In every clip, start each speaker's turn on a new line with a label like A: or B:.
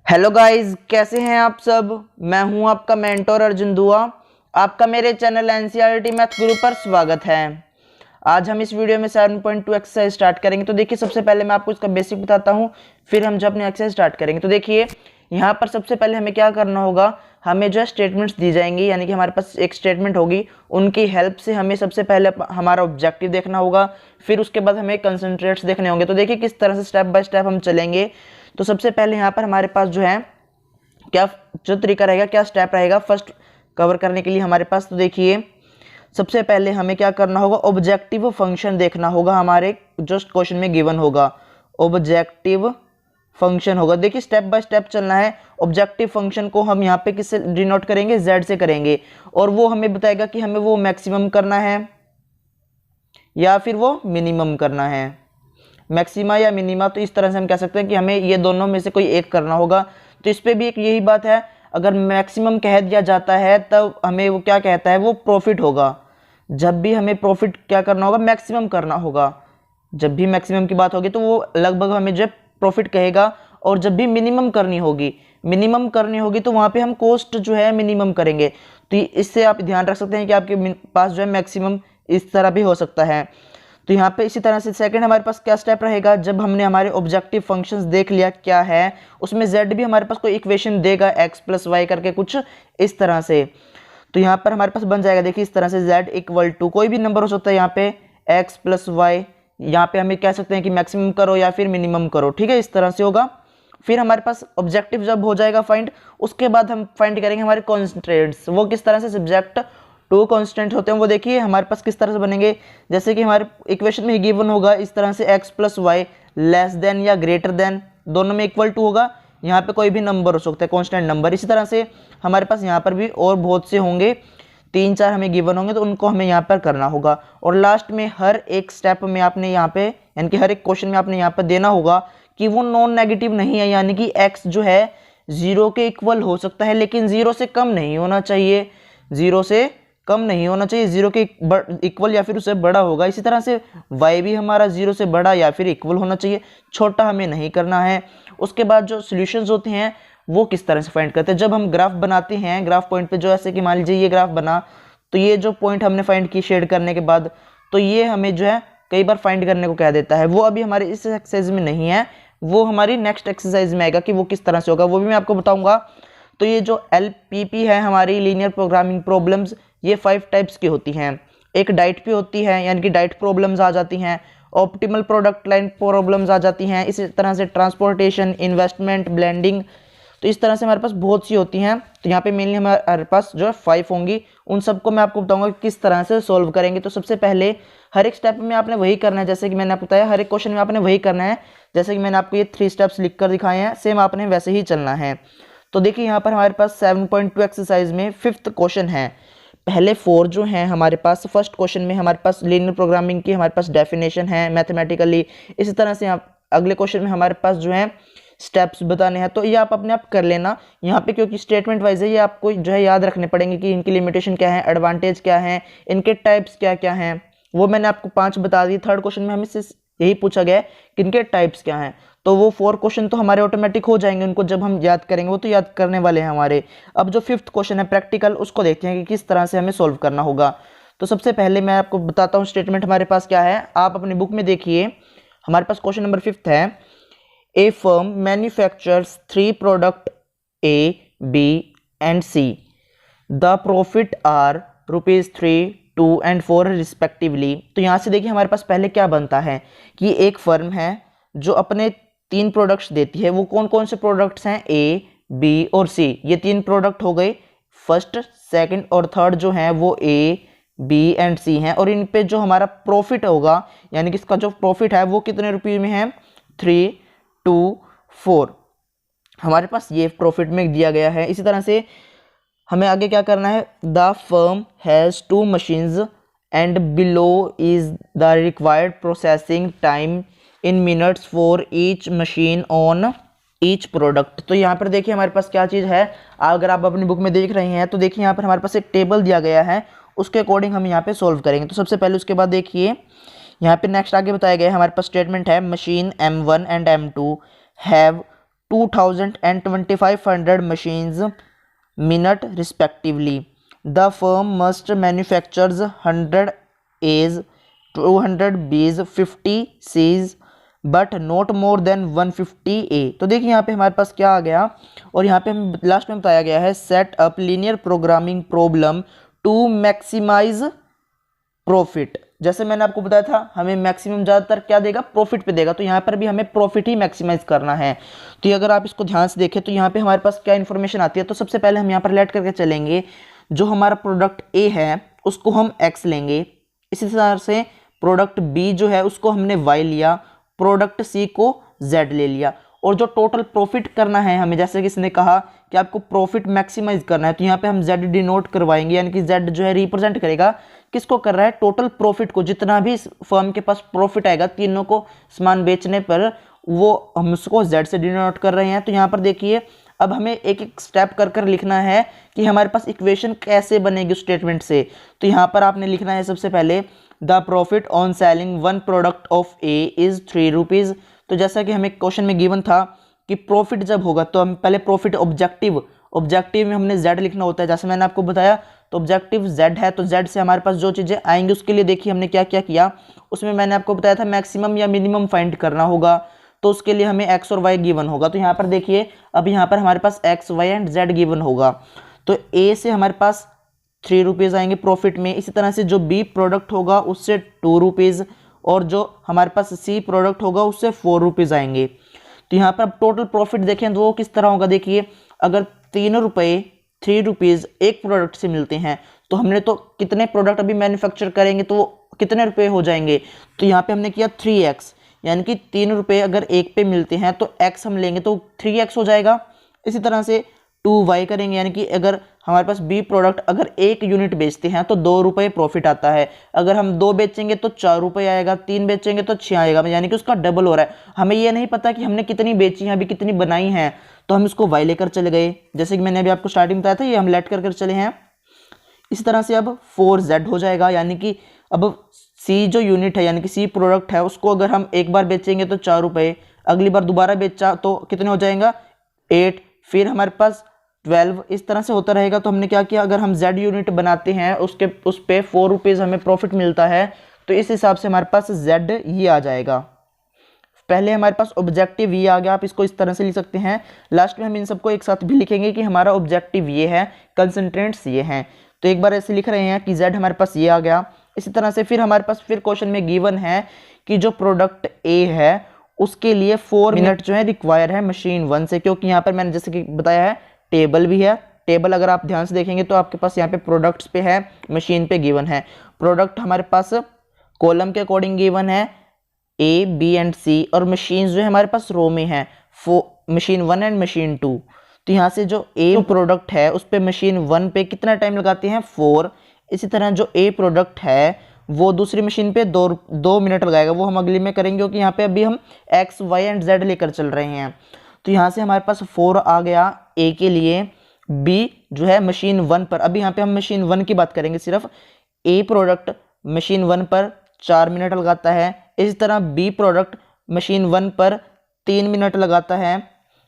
A: Hello guys, कैसे हैं आप सब। मैं हूं आपका मेंटोर अर्जुन दुआ। आपका मेरे चैनल एनसीईआरटी मैथ गुरु पर स्वागत है। आज हम इस वीडियो में 7.2 एक्सरसाइज स्टार्ट करेंगे। तो देखिए, सबसे पहले मैं आपको इसका बेसिक बताता हूं, फिर हम जो अपनी एक्सरसाइज स्टार्ट करेंगे। तो देखिए, यहाँ पर सबसे पहले हमें क्या करना होगा, हमें जो है स्टेटमेंट्स दी जाएंगी, यानी कि हमारे पास एक स्टेटमेंट होगी, उनकी हेल्प से हमें सबसे पहले हमारा ऑब्जेक्टिव देखना होगा, फिर उसके बाद हमें कंसंट्रेट्स देखने होंगे। तो देखिए किस तरह से स्टेप बाय स्टेप हम चलेंगे। तो सबसे पहले यहाँ पर हमारे पास जो है क्या जो तरीका रहेगा, क्या स्टेप रहेगा फर्स्ट कवर करने के लिए हमारे पास। तो देखिए, सबसे पहले हमें क्या करना होगा, ऑब्जेक्टिव फंक्शन देखना होगा, हमारे जो क्वेश्चन में गिवन होगा ऑब्जेक्टिव फंक्शन होगा। देखिए स्टेप बाय स्टेप चलना है। ऑब्जेक्टिव फंक्शन को हम यहाँ पे किससे डिनोट करेंगे, z से करेंगे, और वो हमें बताएगा कि हमें वो मैक्सिमम करना है या फिर वो मिनिमम करना है, मैक्सिमा या मिनिमा। तो इस तरह से हम कह सकते हैं कि हमें ये दोनों में से कोई एक करना होगा। तो इस पे भी एक यही बात है, अगर मैक्सिमम कह दिया जाता है तब हमें वो क्या कहता है, वो प्रॉफिट होगा। जब भी हमें प्रॉफिट क्या करना होगा, मैक्सिमम करना होगा। जब भी मैक्सिमम की बात होगी तो वो लगभग हमें जो प्रॉफिट कहेगा, और जब भी मिनिमम करनी होगी तो वहाँ पे हम कॉस्ट जो है मिनिमम करेंगे। तो इससे आप ध्यान रख सकते हैं कि आपके पास जो है मैक्सिमम इस तरह भी हो सकता है। तो यहाँ पे इसी तरह से सेकंड हमारे पास क्या स्टेप रहेगा, जब हमने हमारे ऑब्जेक्टिव फंक्शंस देख लिया क्या है, उसमें z भी हमारे पास कोई इक्वेशन देगा x प्लस वाई करके कुछ इस तरह से। तो यहाँ पर हमारे पास बन जाएगा, देखिए इस तरह से z इक्वल टू कोई भी नंबर हो सकता है, यहाँ पे x प्लस वाई, यहाँ पे हमें कह सकते हैं कि मैक्सिमम करो या फिर मिनिमम करो, ठीक है, इस तरह से होगा। फिर हमारे पास ऑब्जेक्टिव जब हो जाएगा फाइंड, उसके बाद हम फाइंड करेंगे हमारे कॉन्स्टेंट्स। वो किस तरह से, सब्जेक्ट टू कॉन्स्टेंट होते हैं, वो देखिए हमारे पास किस तरह से बनेंगे। जैसे कि हमारे इक्वेशन में गिवन होगा इस तरह से x plus y less than या ग्रेटर देन, दोनों में इक्वल टू होगा। यहाँ पे कोई भी नंबर हो सकता है, कॉन्स्टेंट नंबर। इसी तरह से हमारे पास यहाँ पर भी और बहुत से होंगे, 3-4 हमें गिवन होंगे, तो उनको हमें यहाँ पर करना होगा। और लास्ट में हर एक स्टेप में आपने यहाँ पे, यानी कि हर एक क्वेश्चन में आपने यहाँ पर देना होगा कि वो नॉन नेगेटिव नहीं है, यानी कि x जो है 0 के इक्वल हो सकता है लेकिन 0 से कम नहीं होना चाहिए, 0 से कम नहीं होना चाहिए, 0 के इक्वल या फिर उससे बड़ा होगा। इसी तरह से y भी हमारा 0 से बड़ा या फिर इक्वल होना चाहिए, छोटा हमें नहीं करना है। उसके बाद जो सॉल्यूशंस होते हैं वो किस तरह से फाइंड करते हैं, जब हम ग्राफ बनाते हैं, ग्राफ पॉइंट पे जो ऐसे कि मान लीजिए ये ग्राफ बना, तो ये जो पॉइंट हमने फाइंड की शेड करने के बाद, तो ये हमें जो है कई बार फाइंड करने को कह देता है। वो अभी हमारे इस एक्सरसाइज में नहीं है, वो हमारी नेक्स्ट एक्सरसाइज में आएगा कि वो किस तरह से होगा, वो भी मैं आपको बताऊंगा। तो ये जो LPP है हमारी लीनियर प्रोग्रामिंग प्रॉब्लम्स, ये 5 टाइप्स की होती हैं। एक डाइट पे होती है, यानी कि डाइट प्रॉब्लम्स आ जाती हैं, ऑप्टिमल प्रोडक्ट लाइन प्रॉब्लम्स आ जाती हैं, इसी तरह से ट्रांसपोर्टेशन, इन्वेस्टमेंट, ब्लेंडिंग। तो इस तरह से हमारे पास बहुत सी होती हैं। तो यहाँ पे मेनली हमारे पास जो है 5 होंगी, उन सबको मैं आपको बताऊंगा कि किस तरह से सॉल्व करेंगे। तो सबसे पहले हर एक स्टेप में आपने वही करना है, जैसे कि मैंने आपको बताया, हर एक क्वेश्चन में आपने वही करना है। जैसे कि मैंने आपको ये 3 स्टेप्स लिख कर दिखाए हैं, सेम आपने वैसे ही चलना है। तो देखिए यहाँ पर हमारे पास 7.2 एक्सरसाइज में 5th क्वेश्चन है। पहले 4 जो हैं हमारे पास, फर्स्ट क्वेश्चन में हमारे पास लीनियर प्रोग्रामिंग की हमारे पास डेफिनेशन है मैथमेटिकली। इसी तरह से अगले क्वेश्चन में हमारे पास जो है स्टेप्स बताने हैं। तो ये आप अपने आप कर लेना यहाँ पे, क्योंकि स्टेटमेंट वाइज है, ये आपको जो है याद रखने पड़ेंगे कि इनकी लिमिटेशन क्या है, एडवांटेज क्या है, इनके टाइप्स क्या क्या हैं। वो मैंने आपको 5 बता दी। थर्ड क्वेश्चन में हमें यही पूछा गया है कि इनके टाइप्स क्या हैं। तो वो 4 क्वेश्चन तो हमारे ऑटोमेटिक हो जाएंगे, उनको जब हम याद करेंगे, वो तो याद करने वाले हैं हमारे। अब जो 5th क्वेश्चन है प्रैक्टिकल, उसको देखते हैं कि किस तरह से हमें सोल्व करना होगा। तो सबसे पहले मैं आपको बताता हूँ स्टेटमेंट हमारे पास क्या है। आप अपनी बुक में देखिए, हमारे पास क्वेश्चन नंबर 5th है, a firm manufactures 3 product A, B and C. The profit are ₹3, 2 and 4 respectively. तो यहाँ से देखिए हमारे पास पहले क्या बनता है कि एक फर्म है जो अपने 3 प्रोडक्ट्स देती है। वो कौन कौन से प्रोडक्ट्स हैं, A, B और C। ये 3 प्रोडक्ट हो गए, फर्स्ट, सेकंड और थर्ड जो हैं वो A, B एंड C हैं। और इन पे जो हमारा प्रॉफिट होगा, यानी कि इसका जो प्रॉफिट है वो कितने रुपये में है, 3, 2, 4 हमारे पास ये प्रॉफिट में दिया गया है। इसी तरह से हमें आगे क्या करना है, the firm has 2 machines and below is the required processing time in minutes for each machine on each product. तो यहाँ पर देखिए हमारे पास क्या चीज़ है, अगर आप अपनी बुक में देख रहे हैं तो देखिए यहाँ पर हमारे पास एक टेबल दिया गया है, उसके अकॉर्डिंग हम यहाँ पे सोल्व करेंगे। तो सबसे पहले उसके बाद देखिए यहाँ पे नेक्स्ट आगे बताया गया है, हमारे पास स्टेटमेंट है, machine M1 and M2 have 2000 and 2500 machines minute respectively. The firm must manufactures 100 A's, 200 B's, 50 C's but not more than 150 ए। तो देखिए यहाँ पे हमारे पास क्या आ गया, और यहाँ पे हम लास्ट में बताया गया है set up linear programming problem to maximise profit. जैसे मैंने आपको बताया था हमें मैक्सिमम ज़्यादातर क्या देगा, प्रॉफिट पे देगा, तो यहाँ पर भी हमें प्रॉफिट ही मैक्सिमाइज करना है। तो अगर आप इसको ध्यान से देखें तो यहाँ पे हमारे पास क्या इन्फॉर्मेशन आती है। तो सबसे पहले हम यहाँ पर लेट करके चलेंगे, जो हमारा प्रोडक्ट ए है उसको हम एक्स लेंगे, इसी तरह से प्रोडक्ट बी जो है उसको हमने वाई लिया, प्रोडक्ट सी को जेड ले लिया, और जो टोटल प्रॉफिट करना है हमें, जैसे कि इसने कहा कि आपको प्रॉफिट मैक्सिमाइज करना है, तो यहाँ पे हम जेड डिनोट करवाएंगे, यानी कि जेड जो है रिप्रेजेंट करेगा किसको कर रहा है, टोटल प्रॉफिट को। जितना भी इस फर्म के पास प्रॉफिट आएगा तीनों को सामान बेचने पर, वो हम उसको जेड से डिनोट कर रहे हैं। तो यहाँ पर देखिए अब हमें एक एक स्टेप कर कर लिखना है कि हमारे पास इक्वेशन कैसे बनेगी उस स्टेटमेंट से। तो यहाँ पर आपने लिखना है सबसे पहले the profit on selling one product of A is 3 rupees. तो जैसा कि हमें क्वेश्चन में गिवन था कि प्रॉफिट जब होगा तो हम पहले प्रॉफिट ऑब्जेक्टिव में हमने जेड लिखना होता है, जैसे मैंने आपको बताया। तो ऑब्जेक्टिव जेड है, तो जेड से हमारे पास जो चीज़ें आएंगी उसके लिए देखिए हमने क्या क्या किया। उसमें मैंने आपको बताया था मैक्सिमम या मिनिमम फाइंड करना होगा, तो उसके लिए हमें एक्स और वाई गिवन होगा। तो यहाँ पर देखिए अब यहाँ पर हमारे पास X Y and Z given होगा। तो ए से हमारे पास 3 रुपीज़ आएंगे प्रॉफिट में, इसी तरह से जो बी प्रोडक्ट होगा उससे 2 रुपीज़, और जो हमारे पास सी प्रोडक्ट होगा उससे 4 रुपीज़ आएंगे। तो यहाँ पर अब टोटल प्रॉफिट देखें तो वो किस तरह होगा, देखिए अगर 3 रुपीज़ एक प्रोडक्ट से मिलते हैं तो हमने तो कितने प्रोडक्ट अभी मैन्युफैक्चर करेंगे तो वो कितने रुपए हो जाएंगे। तो यहाँ पे हमने किया 3x, यानी कि 3 रुपये अगर एक पे मिलते हैं तो x हम लेंगे तो 3x हो जाएगा। इसी तरह से 2y करेंगे, यानी कि अगर हमारे पास बी प्रोडक्ट अगर 1 यूनिट बेचते हैं तो 2 रुपये प्रॉफिट आता है, अगर हम 2 बेचेंगे तो 4 रुपये आएगा, 3 बेचेंगे तो 6 आएगा, यानी कि उसका डबल हो रहा है। हमें ये नहीं पता कि हमने कितनी बेची हैं, अभी कितनी बनाई हैं, तो हम इसको y लेकर चले गए, जैसे कि मैंने अभी आपको स्टार्टिंग बताया था, ये हम लेट कर चले हैं। इसी तरह से अब 4z हो जाएगा, यानी कि अब सी जो यूनिट है यानी कि सी प्रोडक्ट है उसको अगर हम एक बार बेचेंगे तो 4 रुपये, अगली बार दोबारा बेचा तो कितने हो जाएगा 8, फिर हमारे पास 12, इस तरह से होता रहेगा। तो हमने क्या किया, अगर हम z यूनिट बनाते हैं उस पे 4 रुपीज़ हमें प्रॉफिट मिलता है, तो इस हिसाब से हमारे पास z ये आ जाएगा। पहले हमारे पास ऑब्जेक्टिव ये आ गया, आप इसको इस तरह से लिख सकते हैं। लास्ट में हम इन सबको एक साथ भी लिखेंगे कि हमारा ऑब्जेक्टिव ये है, कंसंट्रेंट्स ये हैं। तो एक बार ऐसे लिख रहे हैं कि z हमारे पास ये आ गया। इसी तरह से फिर हमारे पास फिर क्वेश्चन में गिवन है कि जो प्रोडक्ट ए है उसके लिए 4 मिनट जो है रिक्वायर है मशीन 1 से, क्योंकि यहाँ पर मैंने जैसे कि बताया है टेबल भी है। टेबल अगर आप ध्यान से देखेंगे तो आपके पास यहाँ पे प्रोडक्ट्स पे है, मशीन पे गिवन है। प्रोडक्ट हमारे पास कॉलम के अकॉर्डिंग गिवन है ए बी एंड सी, और मशीन जो है हमारे पास रो में है मशीन 1 एंड मशीन 2। तो यहाँ से जो ए प्रोडक्ट है उस पर मशीन 1 पे कितना टाइम लगाते हैं 4। इसी तरह जो ए प्रोडक्ट है वो दूसरी मशीन पे 2 मिनट लगाएगा, वो हम अगली में करेंगे क्योंकि यहाँ पे अभी हम एक्स वाई एंड जेड लेकर चल रहे हैं। तो यहाँ से हमारे पास 4 आ गया ए के लिए। बी जो है मशीन 1 पर, अभी यहाँ पे हम मशीन 1 की बात करेंगे सिर्फ। ए प्रोडक्ट मशीन 1 पर 4 मिनट लगाता है, इसी तरह बी प्रोडक्ट मशीन 1 पर 3 मिनट लगाता है।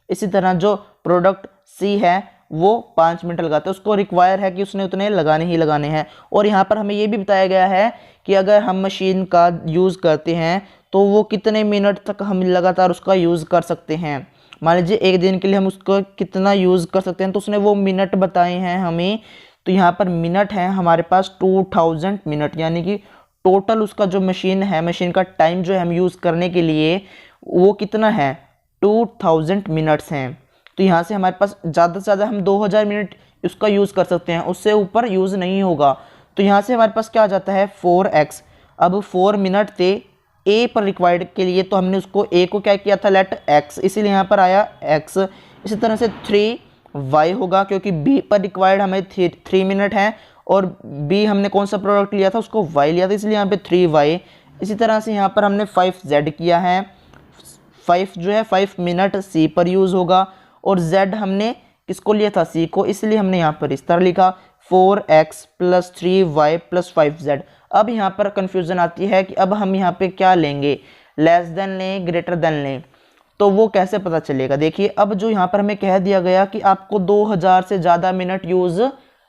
A: इसी तरह जो प्रोडक्ट सी है वो 5 मिनट लगाता है, उसको रिक्वायर है कि उसने उतने लगाने ही लगाने हैं। और यहाँ पर हमें ये भी बताया गया है कि अगर हम मशीन का यूज़ करते हैं तो वो कितने मिनट तक हम लगातार उसका यूज़ कर सकते हैं। मान लीजिए एक दिन के लिए हम उसको कितना यूज़ कर सकते हैं, तो उसने वो मिनट बताए हैं हमें। तो यहाँ पर मिनट है हमारे पास 2000 मिनट, यानी कि टोटल उसका जो मशीन है, मशीन का टाइम जो है हम यूज़ करने के लिए वो कितना है 2000 मिनट्स हैं। तो यहाँ से हमारे पास ज़्यादा से ज़्यादा हम 2000 मिनट उसका यूज़ कर सकते हैं, उससे ऊपर यूज़ नहीं होगा। तो यहाँ से हमारे पास क्या आ जाता है 4x। अब 4 मिनट थे ए पर रिक्वायर्ड के लिए, तो हमने उसको ए को क्या किया था लेट x, इसीलिए यहाँ पर आया x। इसी तरह से 3y होगा क्योंकि b पर रिक्वायर्ड हमें 3 मिनट है, और b हमने कौन सा प्रोडक्ट लिया था उसको y लिया था, इसलिए यहाँ पे 3y। इसी तरह से यहाँ पर हमने 5z किया है, 5 जो है 5 मिनट c पर यूज़ होगा, और z हमने किसको लिया था c को, इसलिए हमने यहाँ पर इस तरह लिखा 4x + 3y + 5z। अब यहाँ पर कन्फ्यूज़न आती है कि अब हम यहाँ पे क्या लेंगे, लेस देन लें ग्रेटर देन लें। तो वो कैसे पता चलेगा? देखिए अब जो यहाँ पर हमें कह दिया गया कि आपको 2000 से ज़्यादा मिनट यूज़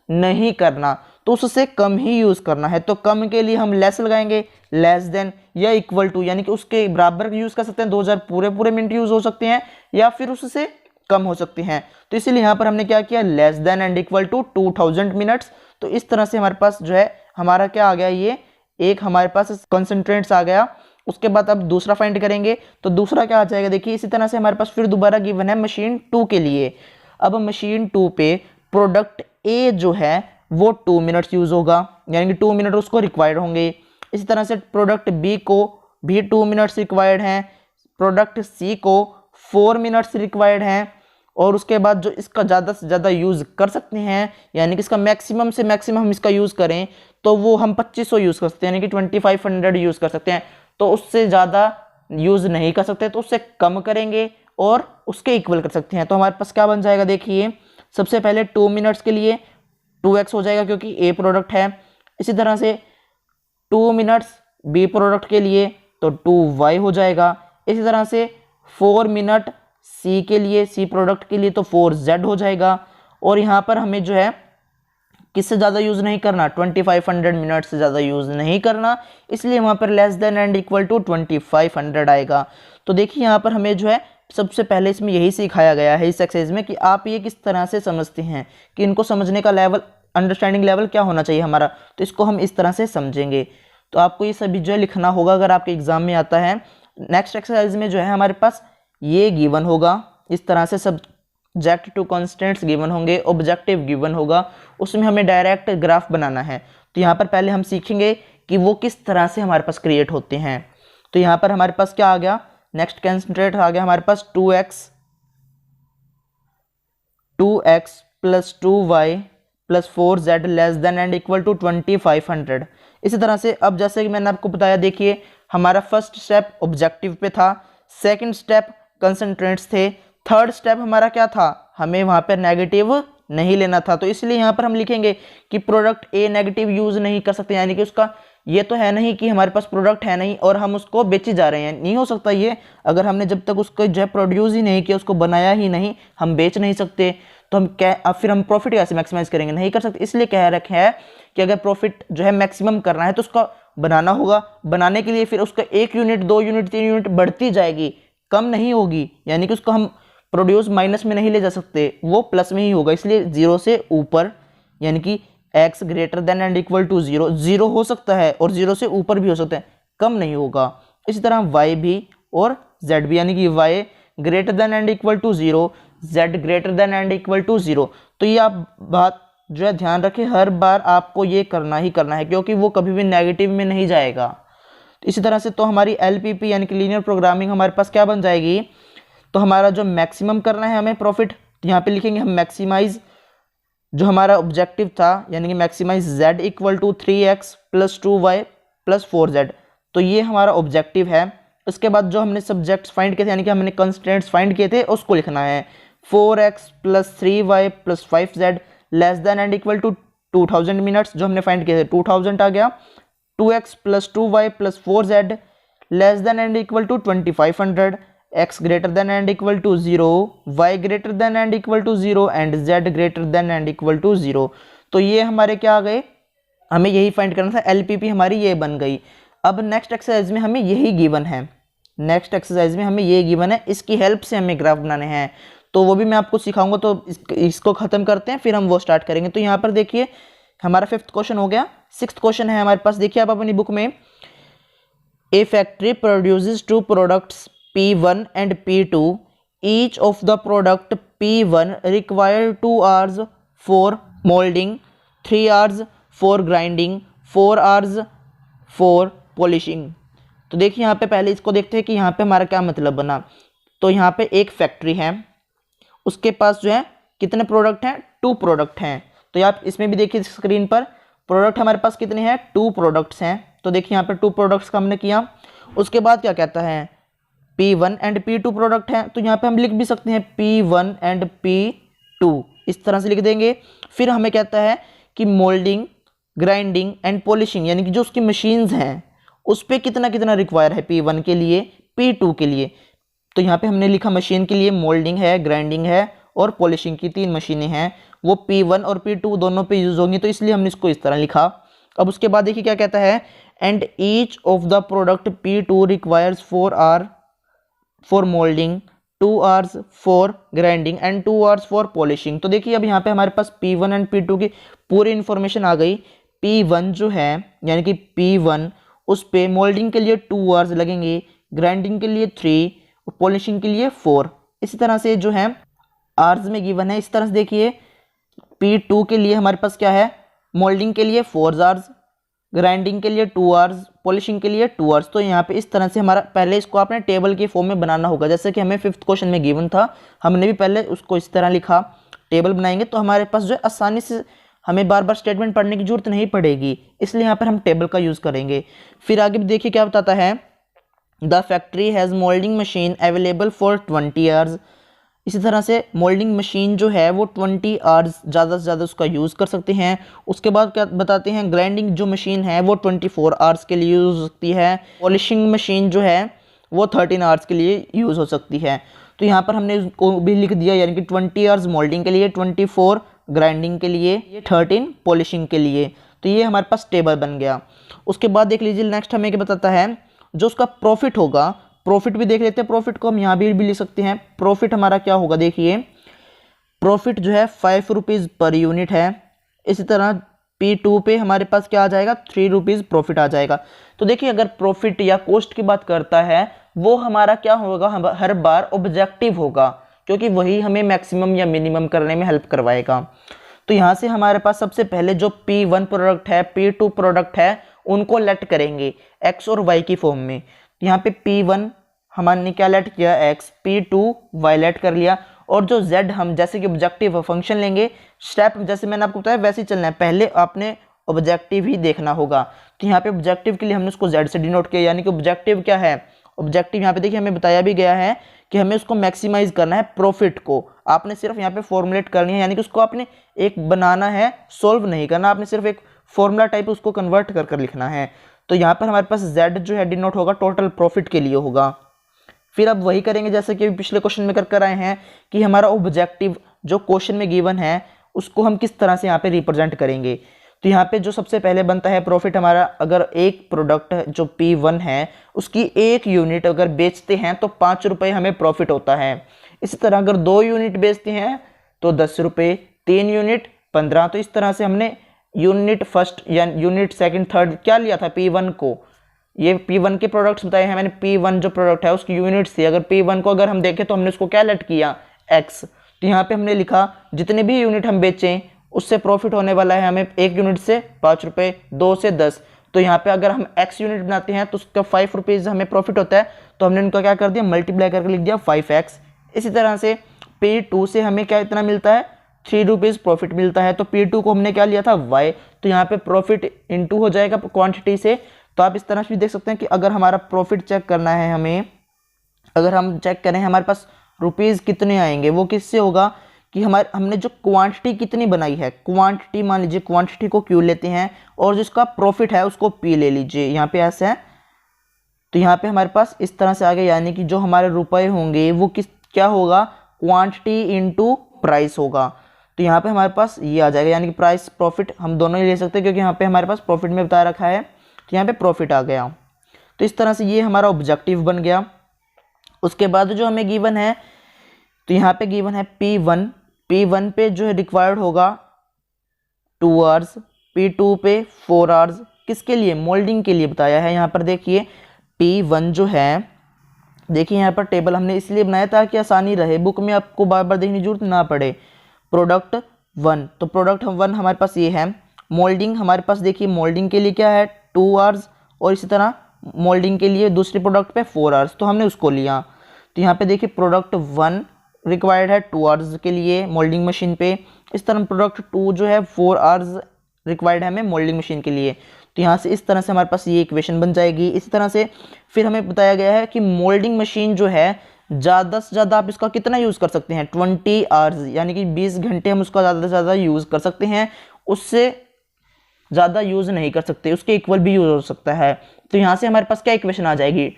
A: नहीं करना, तो उससे कम ही यूज़ करना है। तो कम के लिए हम लेस लगाएंगे, लेस देन या इक्वल टू, यानी कि उसके बराबर यूज़ कर सकते हैं। 2000 पूरे मिनट यूज़ हो सकते हैं या फिर उससे कम हो सकते हैं। तो इसीलिए यहाँ पर हमने क्या किया, less than and equal to 2000 minutes. तो इस तरह से हमारे पास जो है हमारा क्या आ गया, ये एक हमारे पास कंसंट्रेंट्स आ गया। उसके बाद अब दूसरा फाइंड करेंगे, तो दूसरा क्या आ जाएगा, देखिए इसी तरह से हमारे पास फिर दोबारा गिवन है मशीन 2 के लिए। अब मशीन 2 पे प्रोडक्ट ए जो है वो 2 मिनट्स यूज़ होगा, यानी कि 2 मिनट उसको रिक्वायर्ड होंगे। इसी तरह से प्रोडक्ट बी को भी 2 मिनट्स रिक्वायर्ड हैं, प्रोडक्ट सी को 4 मिनट्स रिक्वायर्ड हैं। और उसके बाद जो इसका ज़्यादा से ज़्यादा यूज़ कर सकते हैं, यानी कि इसका मैक्सिमम से मैक्सिमम हम इसका यूज़ करें तो वो हम 2500 यूज़ कर सकते हैं, यानी कि 2500 यूज़ कर सकते हैं। तो उससे ज़्यादा यूज़ नहीं कर सकते, तो उससे कम करेंगे और उसके इक्वल कर सकते हैं। तो हमारे पास क्या बन जाएगा, देखिए सबसे पहले 2 मिनट्स के लिए 2x हो जाएगा क्योंकि ए प्रोडक्ट है। इसी तरह से 2 मिनट्स बी प्रोडक्ट के लिए तो 2y हो जाएगा। इसी तरह से 4 मिनट सी के लिए, सी प्रोडक्ट के लिए तो 4z हो जाएगा। और यहाँ पर हमें जो है किससे ज़्यादा यूज़ नहीं करना, 2500 मिनट से ज़्यादा यूज़ नहीं करना, इसलिए वहाँ पर less than and equal to 2500 आएगा। तो देखिए यहाँ पर हमें जो है सबसे पहले इसमें यही सिखाया गया है इस एक्सरसाइज में कि आप ये किस तरह से समझते हैं, कि इनको समझने का लेवल, अंडरस्टैंडिंग लेवल क्या होना चाहिए हमारा। तो इसको हम इस तरह से समझेंगे। तो आपको ये सभी जो है लिखना होगा अगर आपके एग्जाम में आता है। नेक्स्ट एक्सरसाइज में जो है हमारे पास ये गिवन होगा, इस तरह से सब्जेक्ट टू कॉन्स्टेंट्स गिवन होंगे, ऑब्जेक्टिव गिवन होगा, उसमें हमें डायरेक्ट ग्राफ बनाना है। तो यहाँ पर पहले हम सीखेंगे कि वो किस तरह से हमारे पास क्रिएट होते हैं। तो यहाँ पर हमारे पास क्या आ गया, नेक्स्ट कॉन्स्टेंट आ गया हमारे पास 2x plus 2y plus 4z less than and equal to 2500। इसी तरह से अब जैसे कि मैंने आपको बताया, देखिए हमारा फर्स्ट स्टेप ऑब्जेक्टिव पे था, सेकंड स्टेप कंसंट्रेंट्स थे, थर्ड स्टेप हमारा क्या था, हमें वहाँ पर नेगेटिव नहीं लेना था। तो इसलिए यहाँ पर हम लिखेंगे कि प्रोडक्ट ए नेगेटिव यूज़ नहीं कर सकते, यानी कि उसका ये तो है नहीं कि हमारे पास प्रोडक्ट है नहीं और हम उसको बेची जा रहे हैं, नहीं हो सकता ये। अगर हमने जब तक उसको जो है प्रोड्यूस ही नहीं किया, उसको बनाया ही नहीं, हम बेच नहीं सकते। तो हम क्या, अब फिर हम प्रॉफिट कैसे मैक्सिमाइज करेंगे, नहीं कर सकते। इसलिए कह रखे हैं कि अगर प्रॉफिट जो है मैक्सिमम करना है तो उसका बनाना होगा। बनाने के लिए फिर उसका 1 यूनिट 2 यूनिट 3 यूनिट बढ़ती जाएगी, कम नहीं होगी। यानी कि उसको हम प्रोड्यूस माइनस में नहीं ले जा सकते, वो प्लस में ही होगा। इसलिए 0 से ऊपर, यानी कि x greater than and equal to 0, 0 हो सकता है और 0 से ऊपर भी हो सकता है, कम नहीं होगा। इसी तरह y भी और z भी, यानी कि y greater than and equal to 0, z greater than and equal to 0। तो ये आप बात जो है ध्यान रखें, हर बार आपको ये करना ही करना है, क्योंकि वो कभी भी नेगेटिव में नहीं जाएगा। तो इसी तरह से तो हमारी LPP यानी कि लीनियर प्रोग्रामिंग हमारे पास क्या बन जाएगी, तो हमारा जो मैक्सिमम करना है हमें प्रॉफिट, यहाँ पे लिखेंगे हम मैक्सिमाइज जो हमारा ऑब्जेक्टिव था, यानी कि maximise z equal to 3x plus 2y plus 4z। तो ये हमारा ऑब्जेक्टिव है। उसके बाद जो हमने सब्जेक्ट्स फाइंड किए थे, यानी कि हमने कंस्टेंट्स फाइंड किए थे, उसको लिखना है 4x plus 3y plus 5z less than and equal to 2000 minutes. जो हमने फाइंड किए थे 2000 आ गया। 2x plus 2y plus 4z less than and equal to 2500, x greater than and equal to 0, y greater than and equal to 0 and z greater than and equal to 0। तो ये हमारे क्या आ गए, हमें यही फाइंड करना था। LPP हमारी ये बन गई। अब नेक्स्ट एक्सरसाइज में हमें यही गिवन है, नेक्स्ट एक्सरसाइज में हमें ये गिवन है, इसकी हेल्प से हमें ग्राफ बनाने हैं। तो वो भी मैं आपको सिखाऊंगा। तो इसको ख़त्म करते हैं, फिर हम वो स्टार्ट करेंगे। तो यहाँ पर देखिए हमारा 5th क्वेश्चन हो गया। 6th क्वेश्चन है हमारे पास, देखिए आप अपनी बुक में, a factory produces 2 products P1 and P2. Each of the product P1 require 2 hours for molding, 3 hours for grinding, 4 hours for polishing. तो देखिए यहाँ पे पहले इसको देखते हैं कि यहाँ पे हमारा क्या मतलब बना। तो यहाँ पे एक फैक्ट्री है, उसके पास जो है कितने प्रोडक्ट हैं, 2 प्रोडक्ट हैं। तो आप इसमें भी देखिए स्क्रीन पर प्रोडक्ट हमारे पास कितने हैं, 2 प्रोडक्ट्स हैं। तो देखिए यहाँ पे 2 प्रोडक्ट्स का हमने किया। उसके बाद क्या कहता है, P1 एंड P2 प्रोडक्ट हैं। तो यहाँ पे हम लिख भी सकते हैं P1 एंड P2, इस तरह से लिख देंगे। फिर हमें कहता है कि मोल्डिंग, ग्राइंडिंग एंड पॉलिशिंग, यानी कि जो उसकी मशीन्स हैं उस पर कितना कितना रिक्वायर है P1 के लिए, P2 के लिए। तो यहाँ पे हमने लिखा मशीन के लिए मोल्डिंग है, ग्राइंडिंग है और पॉलिशिंग की 3 मशीनें हैं, वो P1 और P2 दोनों पे यूज होंगी, तो इसलिए हमने इसको इस तरह लिखा। अब उसके बाद देखिए क्या कहता है, and each of the product P2 requires 4 hour for moulding, 2 hours for grinding and 2 hours for polishing. तो देखिए अब यहाँ पे हमारे पास P1 एंड P2 की पूरी इन्फॉर्मेशन आ गई। P1 जो है यानी कि P1 उस पे मोल्डिंग के लिए 2 आवर्स लगेंगे, ग्राइंडिंग के लिए 3 और पॉलिशिंग के लिए 4। इसी तरह से जो है आवर्स में गिवन है। इस तरह से देखिए P2 के लिए हमारे पास क्या है, मोल्डिंग के लिए 4 आवर्स, ग्राइंडिंग के लिए 2 आवर्स, पॉलिशिंग के लिए 2 आवर्स। तो यहाँ पे इस तरह से हमारा पहले इसको आपने टेबल के फॉर्म में बनाना होगा, जैसे कि हमें 5th क्वेश्चन में गिवन था, हमने भी पहले उसको इस तरह लिखा। टेबल बनाएंगे तो हमारे पास जो है आसानी से हमें बार बार स्टेटमेंट पढ़ने की जरूरत नहीं पड़ेगी, इसलिए यहाँ पर हम टेबल का यूज़ करेंगे। फिर आगे देखिए क्या बताता है, the factory has moulding machine available for 20 hours. इसी तरह से मोल्डिंग मशीन जो है वो 20 आवर्स ज़्यादा से ज़्यादा उसका यूज़ कर सकते हैं। उसके बाद क्या बताते हैं, ग्राइंडिंग जो मशीन है वो 24 आवर्स के लिए यूज़ हो सकती है, पॉलिशिंग मशीन जो है वो 13 आवर्स के लिए यूज़ हो सकती है। तो यहाँ पर हमने उसको भी लिख दिया, यानी कि 20 आवर्स मोल्डिंग के लिए, 24 ग्राइंडिंग के लिए, 13 पॉलिशिंग के लिए। तो ये हमारे पास टेबल बन गया। उसके बाद देख लीजिए नेक्स्ट हमें क्या बताता है, जो उसका प्रॉफिट होगा, प्रॉफिट भी देख लेते हैं। प्रॉफिट को हम यहाँ भी लिख सकते हैं। प्रॉफिट हमारा क्या होगा, देखिए प्रॉफिट जो है 5 रुपीज़ पर यूनिट है। इसी तरह P2 पे हमारे पास क्या आ जाएगा, 3 रुपीज़ प्रॉफिट आ जाएगा। तो देखिए अगर प्रॉफिट या कॉस्ट की बात करता है वो हमारा क्या होगा, हर बार ऑब्जेक्टिव होगा, क्योंकि वही हमें मैक्सिमम या मिनिमम करने में हेल्प करवाएगा। तो यहाँ से हमारे पास सबसे पहले जो P1 प्रोडक्ट है, P2 प्रोडक्ट है, उनको लेट करेंगे X और Y की फॉर्म में। यहाँ पे P1 हमने क्या लेट किया, X, P2 Y लेट कर लिया, और जो Z हम जैसे कि ऑब्जेक्टिव फंक्शन लेंगे, स्टेप जैसे मैंने आपको बताया वैसे ही चलना है, पहले आपने ऑब्जेक्टिव ही देखना होगा। तो यहाँ पे ऑब्जेक्टिव के लिए हमने उसको Z से डिनोट किया, यानी कि ऑब्जेक्टिव क्या है, ऑब्जेक्टिव यहाँ पे देखिए हमें बताया भी गया है कि हमें उसको मैक्सिमाइज करना है, प्रॉफिट को आपने सिर्फ यहाँ पे फॉर्मुलेट करनी है, यानी कि उसको आपने एक बनाना है, सोल्व नहीं करना, आपने सिर्फ एक फॉर्मूला टाइप उसको कन्वर्ट कर लिखना है। तो यहाँ पर हमारे पास Z जो है डिनोट होगा टोटल प्रॉफिट के लिए होगा। फिर अब वही करेंगे जैसे कि पिछले क्वेश्चन में कर आए हैं कि हमारा ऑब्जेक्टिव जो क्वेश्चन में गिवन है उसको हम किस तरह से यहाँ पे रिप्रेजेंट करेंगे। तो यहाँ पे जो सबसे पहले बनता है प्रॉफिट हमारा, अगर एक प्रोडक्ट जो P1 है उसकी 1 यूनिट अगर बेचते हैं तो 5 रुपये हमें प्रॉफिट होता है। इसी तरह अगर 2 यूनिट बेचते हैं तो 10 रुपये, 3 यूनिट 15। तो इस तरह से हमने यूनिट फर्स्ट या यूनिट सेकंड थर्ड क्या लिया था, P1 को, ये P1 के प्रोडक्ट्स बताए हैं मैंने। P1 जो प्रोडक्ट है उसकी यूनिट्स थी, अगर P1 को अगर हम देखें तो हमने उसको क्या लेट किया, X। तो यहाँ पे हमने लिखा जितने भी यूनिट हम बेचें उससे प्रॉफिट होने वाला है हमें 1 यूनिट से 5 रुपये, 2 से 10। तो यहाँ पे अगर हम X यूनिट बनाते हैं तो उसका 5 रुपीज़ हमें प्रॉफिट होता है, तो हमने उनका क्या कर दिया, मल्टीप्लाई करके लिख दिया 5X। इसी तरह से P2 से हमें क्या इतना मिलता है, 3 रुपीज़ प्रॉफिट मिलता है। तो P2 को हमने क्या लिया था, Y। तो यहाँ पे प्रॉफिट इनटू हो जाएगा क्वांटिटी से। तो आप इस तरह से भी देख सकते हैं कि अगर हमारा प्रॉफिट चेक करना है हमें, अगर हम चेक करें हमारे पास रुपीज़ कितने आएंगे, वो किससे होगा कि हमने जो क्वांटिटी कितनी बनाई है, क्वांटिटी मान लीजिए क्वांटिटी को Q लेते हैं और जिसका प्रॉफिट है उसको P ले लीजिए, यहाँ पे ऐसे है। तो यहाँ पे हमारे पास इस तरह से आ गया, यानी कि जो हमारे रुपए होंगे वो क्या होगा, क्वांटिटी इनटू प्राइस होगा। तो यहाँ पे हमारे पास ये आ जाएगा, यानी कि प्राइस प्रॉफिट हम दोनों ही ले सकते हैं, क्योंकि यहाँ पे हमारे पास प्रॉफिट में बता रखा है, तो यहाँ पे प्रॉफिट आ गया। तो इस तरह से ये हमारा ऑब्जेक्टिव बन गया। उसके बाद जो हमें गिवन है, तो यहाँ पे गिवन है P1 पे जो है रिक्वायर्ड होगा 2 आवर्स, P2 पे 4 आवर्स, किसके लिए, मोल्डिंग के लिए बताया है। यहाँ पर देखिए P1 जो है, देखिए यहाँ पर टेबल हमने इसलिए बनाया ताकि आसानी रहे, बुक में आपको बार बार देखने की जरूरत ना पड़े। प्रोडक्ट 1, तो प्रोडक्ट 1 हमारे पास ये है। मोल्डिंग हमारे पास देखिए मोल्डिंग के लिए क्या है, 2 आवर्स, और इसी तरह मोल्डिंग के लिए दूसरे प्रोडक्ट पे 4 आवर्स, तो हमने उसको लिया। तो यहाँ पे देखिए प्रोडक्ट 1 रिक्वायर्ड है 2 आवर्स के लिए मोल्डिंग मशीन पे। इस तरह प्रोडक्ट 2 जो है 4 आवर्स रिक्वायर्ड है हमें मोल्डिंग मशीन के लिए। तो यहाँ से इस तरह से हमारे पास ये इक्वेशन बन जाएगी। इसी तरह से फिर हमें बताया गया है कि मोल्डिंग मशीन जो है ज़्यादा से ज़्यादा आप इसका कितना यूज़ कर सकते हैं, 20 आवर्स, यानी कि 20 घंटे हम उसका ज़्यादा से ज़्यादा यूज़ कर सकते हैं, उससे ज़्यादा यूज़ नहीं कर सकते, उसके इक्वल भी यूज़ हो सकता है। तो यहाँ से हमारे पास क्या इक्वेशन आ जाएगी,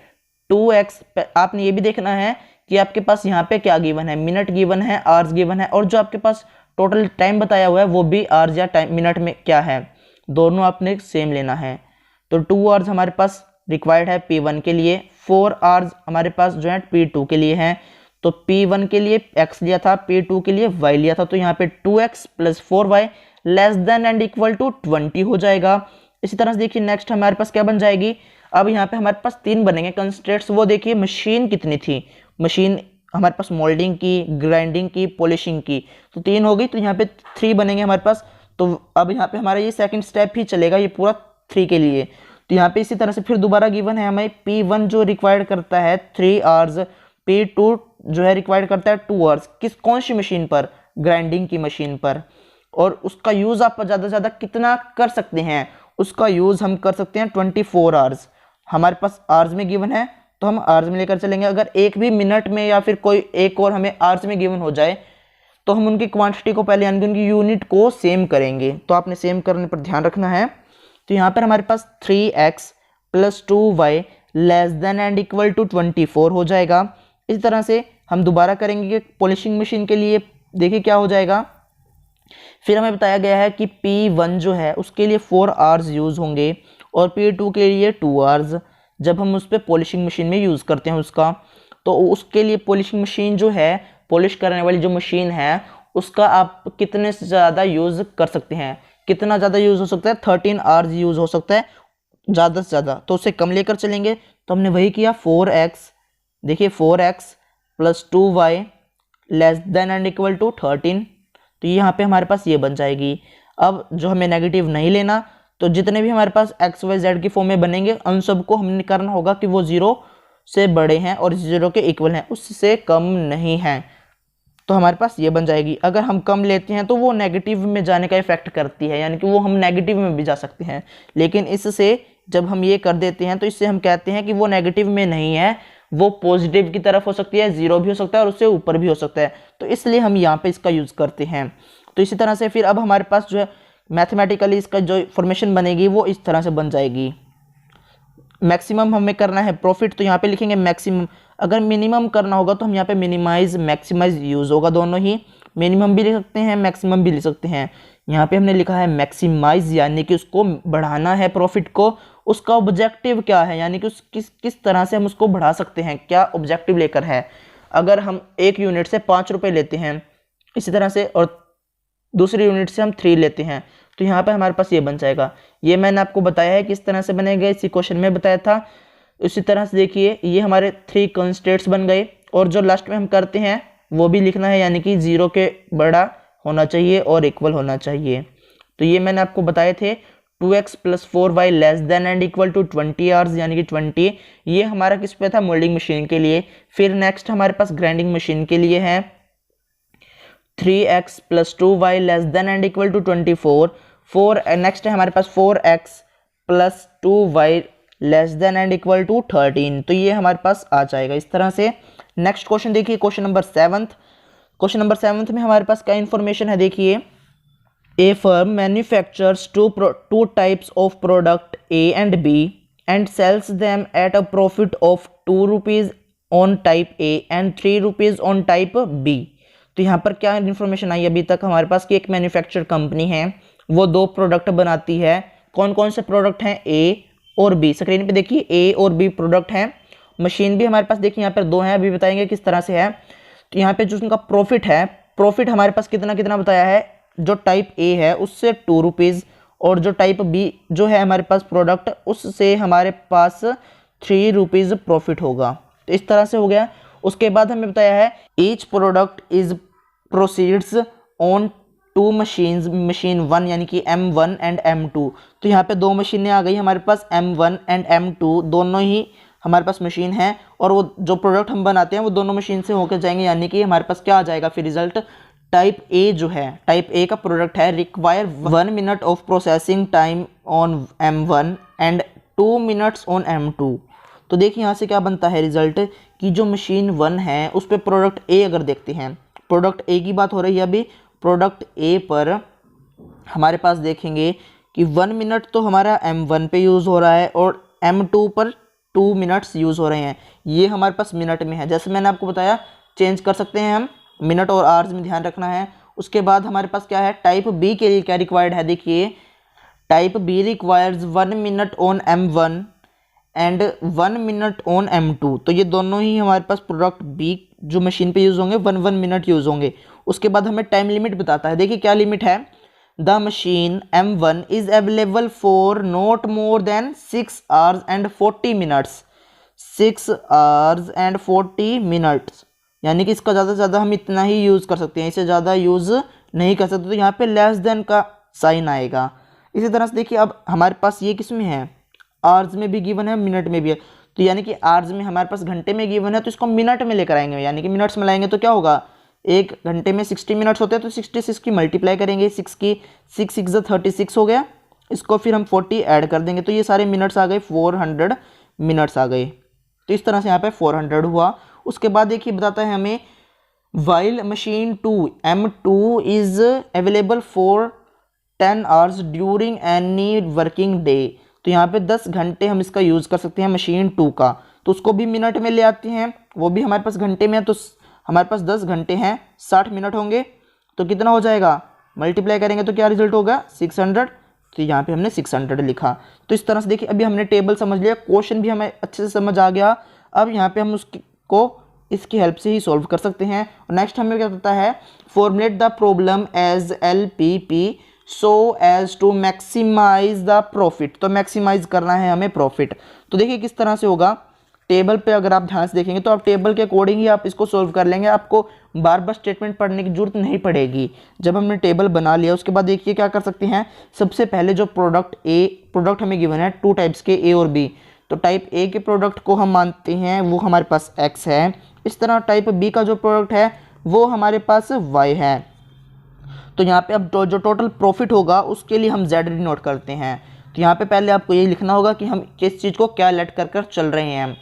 A: 2x। आपने ये भी देखना है कि आपके पास यहाँ पे क्या गिवन है, मिनट गिवन है, आवर्स गिवन है, और जो आपके पास टोटल टाइम बताया हुआ है वो भी आवर्स या टाइम मिनट में क्या है, दोनों आपने सेम लेना है। तो 2 आवर्स हमारे पास रिक्वायर्ड है P1 के लिए, 4 आवर्स हमारे पास जो है P2 के लिए हैं। तो P1 के लिए x लिया था, P2 के लिए y लिया था, तो यहाँ पे 2x + 4y less than and equal to 20 हो जाएगा। इसी तरह से देखिए नेक्स्ट हमारे पास क्या बन जाएगी, अब यहाँ पे हमारे पास 3 बनेंगे कंस्ट्रेंट्स। वो देखिए मशीन कितनी थी, मशीन हमारे पास मोल्डिंग की, ग्राइंडिंग की, पॉलिशिंग की, तो 3 हो गई, तो यहाँ पे 3 बनेंगे हमारे पास। तो अब यहाँ पे हमारा ये सेकंड स्टेप ही चलेगा, ये पूरा 3 के लिए। तो यहाँ पे इसी तरह से फिर दोबारा गिवन है हमें P1 जो रिक्वायर्ड करता है 3 आवर्स, P2 जो है रिक्वायर्ड करता है 2 आवर्स। कौन सी मशीन पर, ग्राइंडिंग की मशीन पर। और उसका यूज़ आप ज़्यादा से ज़्यादा कितना कर सकते हैं, उसका यूज़ हम कर सकते हैं 24 आवर्स। हमारे पास आवर्स में गिवन है तो हम आवर्स में लेकर चलेंगे। अगर एक भी मिनट में या फिर कोई एक और हमें आवर्स में गिवन हो जाए तो हम उनकी क्वांटिटी को पहले यानी कि उनकी यूनिट को सेम करेंगे। तो आपने सेम करने पर ध्यान रखना है। तो यहाँ पर हमारे पास 3x + 2y less than and equal to 24 हो जाएगा। इस तरह से हम दोबारा करेंगे पॉलिशिंग मशीन के लिए। देखिए क्या हो जाएगा, फिर हमें बताया गया है कि P1 जो है उसके लिए 4 आवर्स यूज़ होंगे और P2 के लिए 2 आवर्स, जब हम उस पर पॉलिशिंग मशीन में यूज़ करते हैं उसका। तो उसके लिए पॉलिशिंग मशीन जो है, पॉलिश करने वाली जो मशीन है, उसका आप कितने से ज़्यादा यूज़ कर सकते हैं, कितना ज़्यादा यूज़ हो सकता है, 13 आवर्स यूज़ हो सकता है ज़्यादा से ज़्यादा। तो उससे कम लेकर चलेंगे, तो हमने वही किया 4x, देखिए 4x + 2y less than and equal to 13। तो यहाँ पे हमारे पास ये बन जाएगी। अब जो हमें नेगेटिव नहीं लेना, तो जितने भी हमारे पास एक्स वाई जेड की फॉर्म में बनेंगे उन सबको हमने करना होगा कि वो 0 से बड़े हैं और 0 के इक्वल हैं, उससे कम नहीं हैं। तो हमारे पास ये बन जाएगी। अगर हम कम लेते हैं तो वो नेगेटिव में जाने का इफेक्ट करती है, यानी कि वो हम नेगेटिव में भी जा सकते हैं। लेकिन इससे जब हम ये कर देते हैं तो इससे हम कहते हैं कि वो नेगेटिव में नहीं है, वो पॉजिटिव की तरफ हो सकती है, 0 भी हो सकता है और उससे ऊपर भी हो सकता है। तो इसलिए हम यहाँ पे इसका यूज़ करते हैं। तो इसी तरह से फिर अब हमारे पास जो है मैथमेटिकली इसका जो फॉर्मेशन बनेगी वो इस तरह से बन जाएगी। मैक्सिमम हमें करना है प्रॉफिट, तो यहाँ पे लिखेंगे मैक्सिमम। अगर मिनिमम करना होगा तो हम यहाँ पे मिनिमाइज मैक्सिमाइज यूज़ होगा, दोनों ही। मिनिमम भी लिख सकते हैं, मैक्सिमम भी लिख सकते हैं। यहाँ पे हमने लिखा है मैक्सिमाइज, यानी कि उसको बढ़ाना है प्रॉफिट को। उसका ऑब्जेक्टिव क्या है, यानी कि उस किस तरह से हम उसको बढ़ा सकते हैं, क्या ऑब्जेक्टिव लेकर है। अगर हम एक यूनिट से 5 रुपये लेते हैं इसी तरह से, और दूसरी यूनिट से हम 3 लेते हैं, तो यहाँ पे हमारे पास ये बन जाएगा। ये मैंने आपको बताया है किस तरह से बनेगा, इसी क्वेश्चन में बताया था। इसी तरह से देखिए ये हमारे 3 कंस्ट्रेंट्स बन गए, और जो लास्ट में हम करते हैं वो भी लिखना है, यानी कि 0 के बड़ा होना चाहिए और इक्वल होना चाहिए। तो ये मैंने आपको बताए थे। 2x + 4y less than and equal to 20 hours, यानी कि 20। ये हमारा किस पे था, मोल्डिंग मशीन के लिए। फिर नेक्स्ट हमारे पास ग्राइंडिंग मशीन के लिए है 3x + 2y less than and equal to 24। Next है हमारे पास 4x + 2y less than and equal to 13। तो ये हमारे पास आ जाएगा इस तरह से। नेक्स्ट क्वेश्चन देखिए, क्वेश्चन नंबर 7। क्वेश्चन नंबर 7 में हमारे पास क्या इन्फॉर्मेशन है, देखिए। A firm manufactures two types of product A and B and sells them at a profit of 2 rupees on type A and 3 rupees on type B। तो यहाँ पर क्या information आई अभी तक हमारे पास कि एक मैन्युफैक्चर कंपनी है, वो 2 प्रोडक्ट बनाती है। कौन कौन से प्रोडक्ट हैं, A और B। स्क्रीन पे देखिए A और B प्रोडक्ट हैं। मशीन भी हमारे पास देखिए यहाँ पर 2 हैं, अभी बताएंगे किस तरह से है। तो यहाँ पे जो उनका प्रॉफिट है, प्रॉफिट हमारे पास कितना कितना बताया है, जो टाइप ए है उससे 2 रुपीज़, और जो टाइप बी जो है हमारे पास प्रोडक्ट, उससे हमारे पास 3 रुपीज़ प्रॉफिट होगा। तो इस तरह से हो गया। उसके बाद हमें बताया है each product is proceeds on 2 machines, machine 1 यानी कि M1 एंड M2। तो यहाँ पे 2 मशीनें आ गई हमारे पास, M1 एंड M2 दोनों ही हमारे पास मशीन है, और वो जो प्रोडक्ट हम बनाते हैं वो दोनों मशीन से होकर जाएंगे, यानी कि हमारे पास क्या आ जाएगा फिर रिजल्ट। टाइप ए जो है, टाइप ए का प्रोडक्ट है require 1 minute of processing time on M1 and 2 minutes on M2। तो देखिए यहाँ से क्या बनता है रिजल्ट, कि जो मशीन 1 है उस पर प्रोडक्ट ए अगर देखते हैं, प्रोडक्ट ए की बात हो रही है अभी, प्रोडक्ट ए पर हमारे पास देखेंगे कि 1 मिनट तो हमारा M1 पे यूज़ हो रहा है और M2 पर 2 मिनट्स यूज़ हो रहे हैं, ये हमारे पास मिनट में है। जैसे मैंने आपको बताया चेंज कर सकते हैं हम, मिनट और आवर्स में ध्यान रखना है। उसके बाद हमारे पास क्या है, टाइप बी के लिए क्या रिक्वायर्ड है, देखिए type B requires 1 minute on M1 and 1 minute on M2। तो ये दोनों ही हमारे पास प्रोडक्ट बी जो मशीन पे यूज़ होंगे 1 मिनट यूज़ होंगे। उसके बाद हमें टाइम लिमिट बताता है, देखिए क्या लिमिट है, the machine M1 is available for not more than 6 hours and 40 minutes. 6 hours and 40 minutes यानी कि इसका ज़्यादा से ज़्यादा हम इतना ही यूज़ कर सकते हैं, इससे ज़्यादा यूज़ नहीं कर सकते। तो यहाँ पे लेस देन का साइन आएगा। इसी तरह से देखिए अब हमारे पास ये किस में है, आवर्स में भी गिवन है, मिनट में भी है। तो यानी कि आवर्स में हमारे पास घंटे में गिवन है, तो इसको मिनट में लेकर आएंगे, यानी कि मिनट्स में लाएंगे तो क्या होगा, एक घंटे में 60 मिनट्स होते हैं तो 66 की मल्टीप्लाई करेंगे 6 की, 6 6 36 हो गया। इसको फिर हम 40 ऐड कर देंगे तो ये सारे मिनट्स आ गए, 400 मिनट्स आ गए। तो इस तरह से यहाँ पे 400 हुआ। उसके बाद देखिए बताता है हमें while machine 2 M2 is available for 10 hours during any working day. तो यहाँ पे 10 घंटे हम इसका यूज़ कर सकते हैं मशीन 2 का। तो उसको भी मिनट में ले आते हैं, वो भी हमारे पास घंटे में है। तो हमारे पास 10 घंटे हैं, 60 मिनट होंगे, तो कितना हो जाएगा, मल्टीप्लाई करेंगे तो क्या रिजल्ट होगा, 600। तो यहाँ पे हमने 600 लिखा। तो इस तरह से देखिए अभी हमने टेबल समझ लिया, क्वेश्चन भी हमें अच्छे से समझ आ गया। अब यहाँ पे हम उसको इसकी हेल्प से ही सॉल्व कर सकते हैं। नेक्स्ट हमें क्या बताता है, formulate the problem as LPP so as to maximise the profit. तो मैक्सिमाइज करना है हमें प्रॉफिट। तो देखिए किस तरह से होगा, टेबल पे अगर आप ध्यान से देखेंगे तो आप टेबल के अकॉर्डिंग ही आप इसको सॉल्व कर लेंगे, आपको बार बार स्टेटमेंट पढ़ने की जरूरत नहीं पड़ेगी। जब हमने टेबल बना लिया उसके बाद देखिए क्या कर सकते हैं, सबसे पहले जो प्रोडक्ट हमें गिवन है 2 टाइप्स के A और B। तो टाइप A के प्रोडक्ट को हम मानते हैं वो हमारे पास X है। इस तरह टाइप B का जो प्रोडक्ट है वो हमारे पास Y है। तो यहाँ पे अब जो टोटल प्रॉफिट होगा उसके लिए हम Z डिनोट करते हैं। तो यहाँ पे पहले आपको ये लिखना होगा कि हम किस चीज़ को क्या लेट कर चल रहे हैं।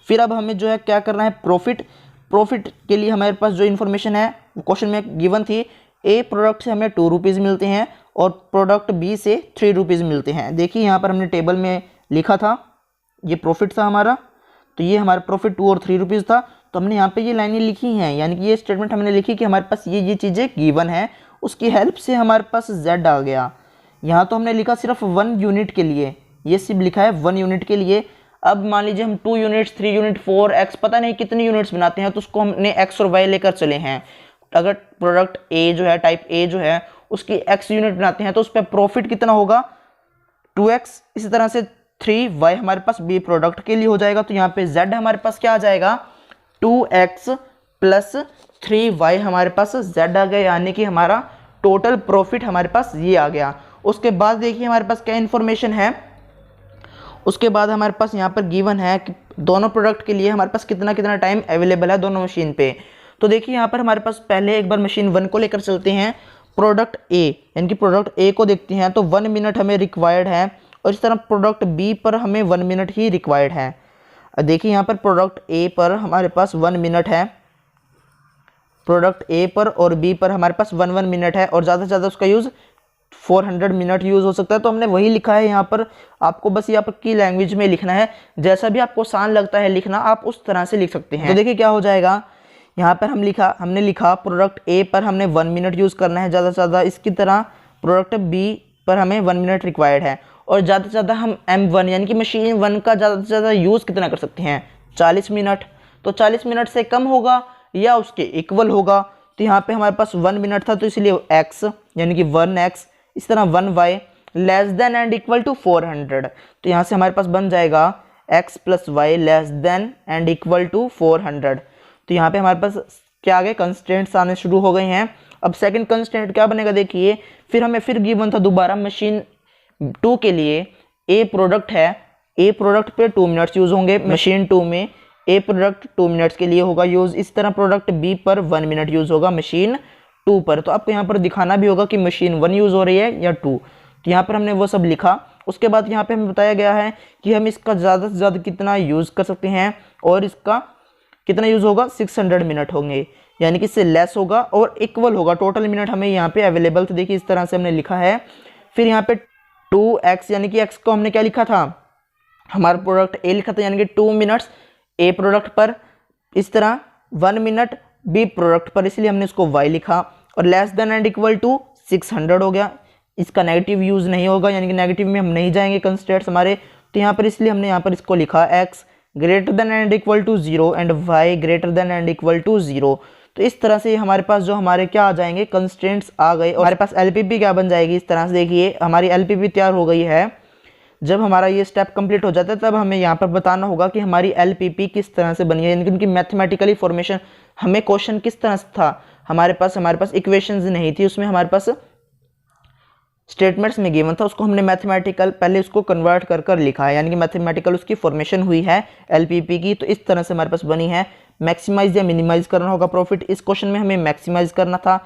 A: फिर अब हमें जो है क्या करना है, प्रॉफिट के लिए हमारे पास जो इन्फॉर्मेशन है वो क्वेश्चन में गिवन थी। A प्रोडक्ट से हमें 2 रुपीज़ मिलते हैं और प्रोडक्ट B से 3 रुपीज़ मिलते हैं। देखिए यहाँ पर हमने टेबल में लिखा था, ये प्रॉफिट था हमारा, तो ये हमारा प्रॉफिट 2 और 3 रुपीज़ था। तो हमने यहाँ पे ये लाइनें लिखी हैं, यानी कि ये स्टेटमेंट हमने लिखी कि हमारे पास ये चीज़ें गिवन है, उसकी हेल्प से हमारे पास Z आ गया। यहाँ तो हमने लिखा सिर्फ 1 यूनिट के लिए, ये सिर्फ लिखा है 1 यूनिट के लिए। अब मान लीजिए हम 2 यूनिट्स, 3 यूनिट, 4 X पता नहीं कितने यूनिट्स बनाते हैं, तो उसको हमने X और Y लेकर चले हैं। अगर प्रोडक्ट A जो है, टाइप A जो है, उसकी X यूनिट बनाते हैं तो उस पर प्रॉफिट कितना होगा, 2X। इसी तरह से 3Y हमारे पास B प्रोडक्ट के लिए हो जाएगा। तो यहाँ पे Z हमारे पास क्या आ जाएगा, 2X प्लस 3Y हमारे पास Z आ गया, यानी कि हमारा टोटल प्रॉफिट हमारे पास ये आ गया। उसके बाद देखिए हमारे पास क्या इन्फॉर्मेशन है, उसके बाद हमारे पास यहाँ पर गिवन है कि दोनों प्रोडक्ट के लिए हमारे पास कितना कितना टाइम अवेलेबल है दोनों मशीन पे। तो देखिए यहाँ पर हमारे पास पहले एक बार मशीन 1 को लेकर चलते हैं, प्रोडक्ट A यानी कि प्रोडक्ट A को देखते हैं। तो 1 मिनट हमें रिक्वायर्ड है और इस तरह प्रोडक्ट B पर हमें 1 मिनट ही रिक्वायर्ड है। देखिए यहाँ पर प्रोडक्ट A पर हमारे पास 1 मिनट है, प्रोडक्ट A पर और B पर हमारे पास 1 मिनट है और ज़्यादा से ज़्यादा उसका यूज़ 400 मिनट यूज़ हो सकता है। तो हमने वही लिखा है यहाँ पर, आपको बस ये आपकी लैंग्वेज में लिखना है, जैसा भी आपको आसान लगता है लिखना आप उस तरह से लिख सकते हैं। तो देखिए क्या हो जाएगा, यहाँ पर हमने लिखा प्रोडक्ट A पर हमने 1 मिनट यूज़ करना है ज़्यादा से ज़्यादा, इसकी तरह प्रोडक्ट B पर हमें 1 मिनट रिक्वायर्ड है और ज़्यादा से ज़्यादा हम M1 यानी कि मशीन 1 का ज़्यादा से ज़्यादा यूज़ कितना कर सकते हैं, 40 मिनट। तो 40 मिनट से कम होगा या उसके इक्वल होगा। तो यहाँ पे हमारे पास 1 मिनट था तो इसलिए X यानी कि 1X, इस तरह 1Y less than and equal to 400। तो यहाँ से हमारे पास बन जाएगा X plus y less than and equal to 400। तो यहाँ पे हमारे पास क्या आ गए, कंस्टेंट्स आने शुरू हो गए हैं। अब सेकंड कंस्टेंट क्या बनेगा, देखिए फिर हमें फिर गिवन था दोबारा मशीन 2 के लिए A प्रोडक्ट है, A प्रोडक्ट पे 2 मिनट्स यूज़ होंगे, मशीन 2 में A प्रोडक्ट 2 मिनट्स के लिए होगा यूज़। इस तरह प्रोडक्ट B पर 1 मिनट यूज़ होगा मशीन 2 पर। तो आपको यहाँ पर दिखाना भी होगा कि मशीन 1 यूज़ हो रही है या 2। तो यहाँ पर हमने वो सब लिखा। उसके बाद यहाँ पे हमें बताया गया है कि हम इसका ज़्यादा से ज़्यादा कितना यूज़ कर सकते हैं और इसका कितना यूज़ होगा, 600 मिनट होंगे, यानी कि इससे लेस होगा और इक्वल होगा। टोटल मिनट हमें यहाँ पे अवेलेबल थे, देखिए इस तरह से हमने लिखा है। फिर यहाँ पे 2X यानी कि X को हमने क्या लिखा था, हमारा प्रोडक्ट A लिखा था, यानी कि 2 मिनट्स ए प्रोडक्ट पर, इस तरह 1 मिनट बी प्रोडक्ट पर, इसलिए हमने इसको y लिखा। और less than and equal to 600 हो गया, इसका नेगेटिव यूज़ नहीं होगा, यानी कि नेगेटिव में हम नहीं जाएंगे कंस्ट्रेंट्स हमारे, तो यहाँ पर इसलिए हमने यहाँ पर इसको लिखा x greater than and equal to 0 and y greater than and equal to 0। तो इस तरह से हमारे पास जो हमारे क्या आ जाएंगे, कंस्ट्रेंट्स आ गए, और हमारे पास LPP क्या बन जाएगी। इस तरह से देखिए हमारी LPP तैयार हो गई है। जब हमारा ये स्टेप कंप्लीट हो जाता है तब हमें यहाँ पर बताना होगा कि हमारी LPP किस तरह से बनी है, यानी कि उनकी मैथमेटिकली फॉर्मेशन। हमें क्वेश्चन किस तरह से था, हमारे पास इक्वेशंस नहीं थी, उसमें हमारे पास स्टेटमेंट्स में गिवन था, उसको हमने मैथमेटिकल पहले उसको कन्वर्ट कर कर लिखा है, यानी कि मैथमेटिकल उसकी फॉर्मेशन हुई है LPP की। तो इस तरह से हमारे पास बनी है। मैक्सिमाइज या मिनिमाइज करना होगा प्रॉफिट, इस क्वेश्चन में हमें मैक्सिमाइज करना था,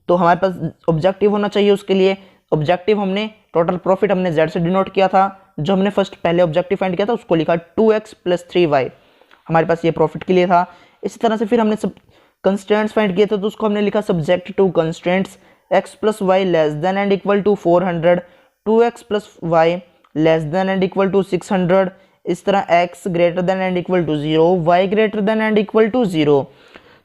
A: तो हमारे पास ऑब्जेक्टिव होना चाहिए उसके लिए। ऑब्जेक्टिव हमने टोटल प्रॉफिट हमने Z से डिनोट किया था, जो हमने फर्स्ट पहले ऑब्जेक्टिव फाइंड किया था उसको लिखा 2x + 3y, हमारे पास ये प्रॉफिट के लिए था। इसी तरह से फिर हमने सब कंस्ट्रेंट्स फाइंड किए थे, तो उसको हमने लिखा subject to constraints x + y less than and equal to 400, 2x + y less than and equal to 600, इस तरह x greater than and equal to 0, y greater than and equal to 0।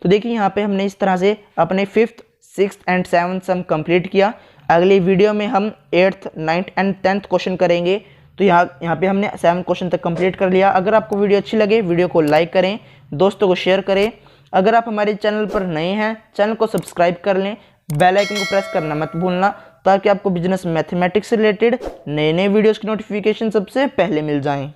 A: तो देखिए यहाँ पे हमने इस तरह से अपने 5th, 6th and 7th sum complete किया। अगली वीडियो में हम 8th, 9th and 10th question करेंगे। तो यहाँ पे हमने 7 क्वेश्चन तक कंप्लीट कर लिया। अगर आपको वीडियो अच्छी लगे वीडियो को लाइक करें, दोस्तों को शेयर करें। अगर आप हमारे चैनल पर नए हैं चैनल को सब्सक्राइब कर लें, बेल आइकन को प्रेस करना मत भूलना, ताकि आपको बिजनेस मैथमेटिक्स से रिलेटेड नए नए वीडियोस की नोटिफिकेशन सबसे पहले मिल जाएं।